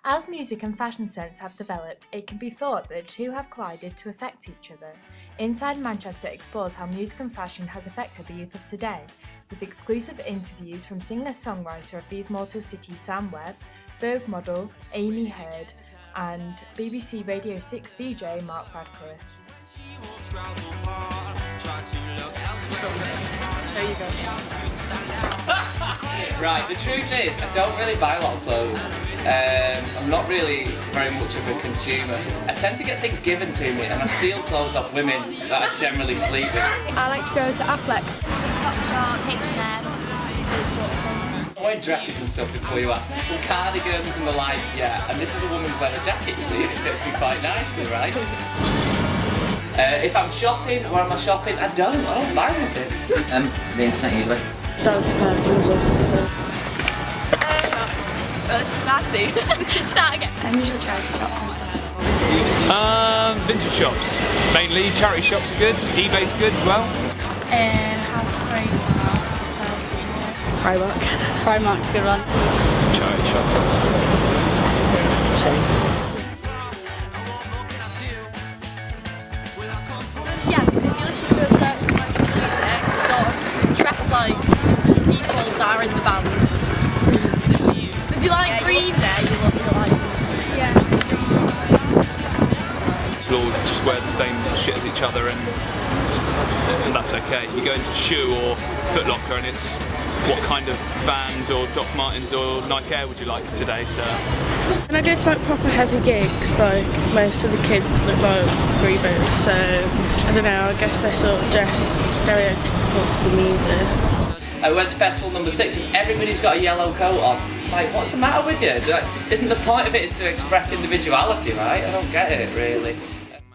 As music and fashion sense have developed, it can be thought that the two have collided to affect each other. Inside Manchester explores how music and fashion has affected the youth of today, with exclusive interviews from singer-songwriter of These Mortal Cities Sam Webb, Vogue model Amy Heard, and BBC Radio 6 DJ Mark Radcliffe. There you go. Right, the truth is, I don't really buy a lot of clothes. I'm not really very much of a consumer. I tend to get things given to me, and I steal clothes off women that I generally sleep with. I like to go to Affleck. Topshop, H&M, those sort of things. I wear dresses and stuff before you ask. Cardigans and the likes, yeah. And this is a woman's leather jacket, you see. It fits me quite nicely, right? If I'm shopping, where am I shopping? I don't buy anything. The internet usually. Smarty. Start again. Usually charity shops and stuff. Vintage shops. Mainly charity shops are good. eBay's good as well. House of Fraser. Primark. Primark's a good one. Charity shops. Same. Yeah, because if you listen to a certain type of music, you sort of dress like people that are in the band. So if you like Green Day, you look like So we'll just wear the same shit as each other and that's okay. You go into Shoe or Foot Locker and it's what kind of Vans or Doc Martens or Nike Air would you like today, sir? And I go to like proper heavy gigs, like most of the kids look like Reeboks, so I don't know, I guess they sort of dress stereotypical to the music. I went to festival number 6 and everybody's got a yellow coat on. It's like, what's the matter with you? Like, isn't the point of it is to express individuality, right? I don't get it, really.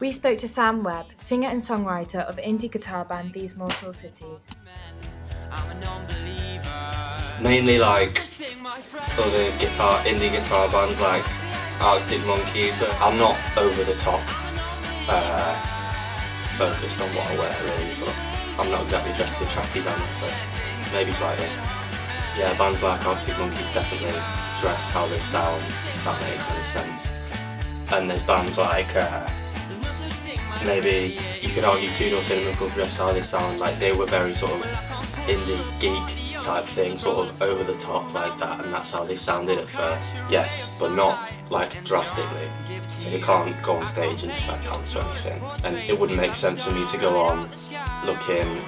We spoke to Sam Webb, singer and songwriter of indie guitar band These Mortal Cities. Mainly like other indie guitar bands like Arctic Monkeys. I'm not over the top focused on what I wear really, but I'm not exactly dressed in tracky down, so maybe slightly. Yeah, bands like Arctic Monkeys definitely dress how they sound, if that makes any sense. And there's bands like maybe you could argue Two Door Cinema Club dress how they sound, like they were very sort of indie geek type thing, sort of over the top like that, and that's how they sounded at first. Yes, but not like drastically. So you can't go on stage in sweatpants or anything, and it wouldn't make sense for me to go on looking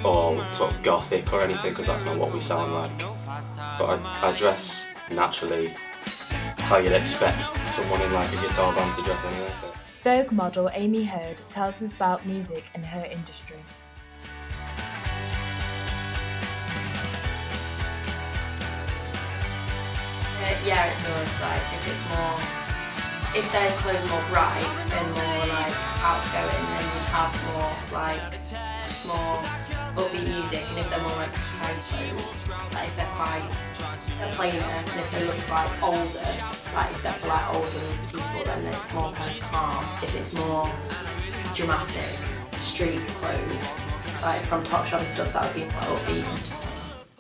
all sort of gothic or anything, because that's not what we sound like. But I dress naturally how you'd expect someone in like a guitar band to dress anyway. So. Vogue model Amy Heard tells us about music and her industry. Yeah, it does. Like if their clothes are more bright and more like outgoing, then you'd have more like more upbeat music. And if they're more like high clothes, like if they're plainer, and if they look like older, like if they're for like older people, then it's more kind of calm. If it's more dramatic, street clothes, like from Topshop and stuff, that would be more upbeat and stuff.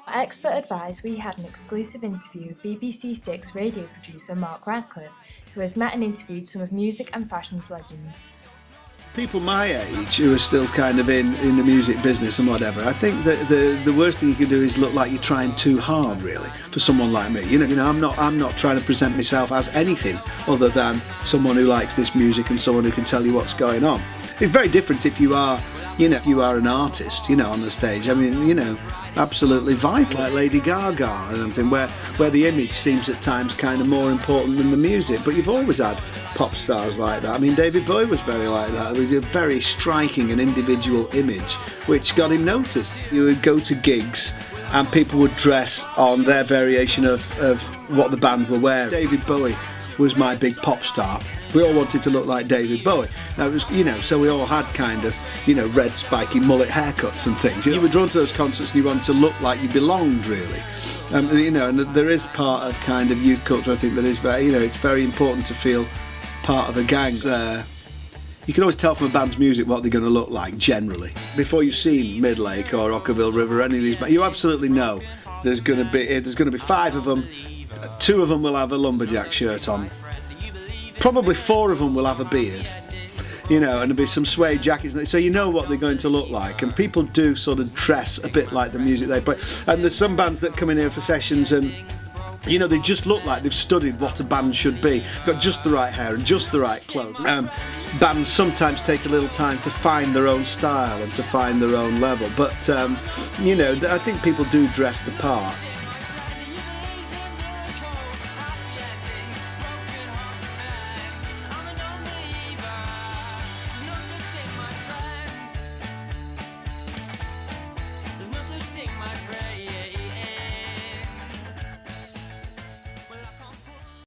For expert advice, we had an exclusive interview with BBC 6 radio producer Mark Radcliffe, who has met and interviewed some of music and fashion's legends. People my age who are still kind of in the music business and whatever, I think that the worst thing you can do is look like you're trying too hard, really, for someone like me. You know, I'm not trying to present myself as anything other than someone who likes this music and someone who can tell you what's going on. It's very different if you are, you are an artist, on the stage. I mean, absolutely vital, like Lady Gaga or something, where the image seems at times kind of more important than the music. But you've always had pop stars like that. I mean, David Bowie was very like that. It was a very striking and individual image, which got him noticed. You would go to gigs and people would dress on their variation of what the band were wearing. David Bowie was my big pop star. We all wanted to look like David Bowie. That was, so we all had kind of, red spiky mullet haircuts and things. You were drawn to those concerts and you wanted to look like you belonged, really. And there is part of kind of youth culture, I think, that is very, it's very important to feel part of a gang. You can always tell from a band's music what they're going to look like, generally. Before you've seen Midlake or Rockerville River or any of these bands, you absolutely know there's going to be 5 of them 2 of them will have a lumberjack shirt on. Probably 4 of them will have a beard. You know, and there'll be some suede jackets, so you know what they're going to look like. And people do sort of dress a bit like the music they play. And there's some bands that come in here for sessions and, you know, they just look like they've studied what a band should be. Got just the right hair and just the right clothes. Bands sometimes take a little time to find their own style and to find their own level. But, you know, I think people do dress the part.